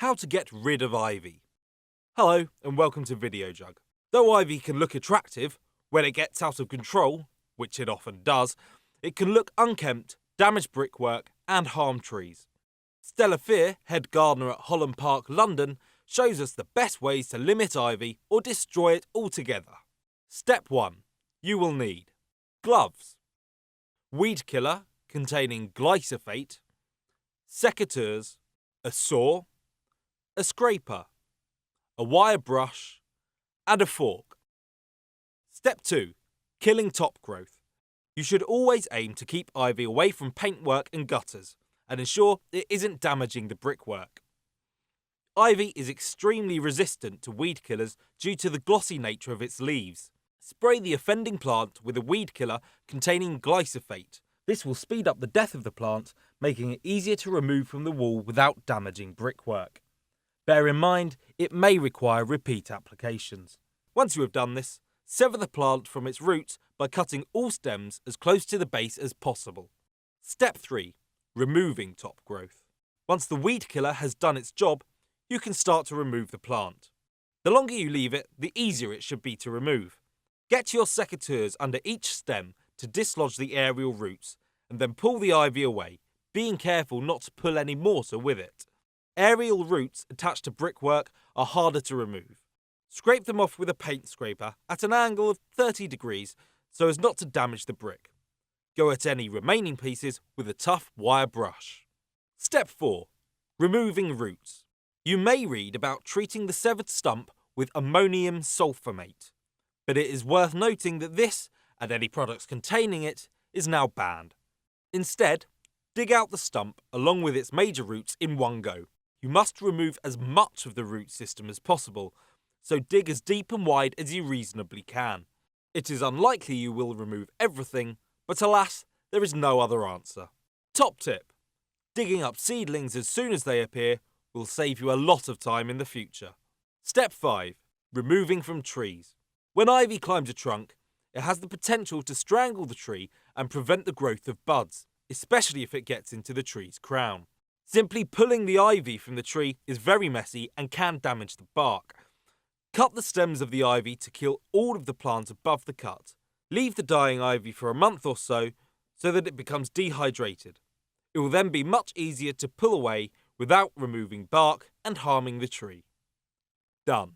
How to get rid of ivy. Hello and welcome to Videojug. Though ivy can look attractive, when it gets out of control, which it often does, it can look unkempt, damage brickwork and harm trees. Stella Fear, head gardener at Holland Park, London, shows us the best ways to limit ivy or destroy it altogether. Step 1. You will need gloves, weed killer containing glysophate, secateurs, a saw, a scraper, a wire brush, and a fork. Step 2. Killing top growth. You should always aim to keep ivy away from paintwork and gutters, and ensure it isn't damaging the brickwork. Ivy is extremely resistant to weed killers due to the glossy nature of its leaves. Spray the offending plant with a weed killer containing glysophate. This will speed up the death of the plant, making it easier to remove from the wall without damaging brickwork. Bear in mind, it may require repeat applications. Once you have done this, sever the plant from its roots by cutting all stems as close to the base as possible. Step 3. Removing top growth. Once the weed killer has done its job, you can start to remove the plant. The longer you leave it, the easier it should be to remove. Get your secateurs under each stem to dislodge the aerial roots, and then pull the ivy away, being careful not to pull any mortar with it. Aerial roots attached to brickwork are harder to remove. Scrape them off with a paint scraper at an angle of 30 degrees so as not to damage the brick. Go at any remaining pieces with a tough wire brush. Step 4. Removing roots. You may read about treating the severed stump with ammonium sulfamate, but it is worth noting that this, and any products containing it, is now banned. Instead, dig out the stump along with its major roots in one go. You must remove as much of the root system as possible, so dig as deep and wide as you reasonably can. It is unlikely you will remove everything, but alas, there is no other answer. Top tip: digging up seedlings as soon as they appear will save you a lot of time in the future. Step 5. Removing from trees. When ivy climbs a trunk, it has the potential to strangle the tree and prevent the growth of buds, especially if it gets into the tree's crown. Simply pulling the ivy from the tree is very messy and can damage the bark. Cut the stems of the ivy to kill all of the plant above the cut. Leave the dying ivy for a month or so that it becomes dehydrated. It will then be much easier to pull away without removing bark and harming the tree. Done.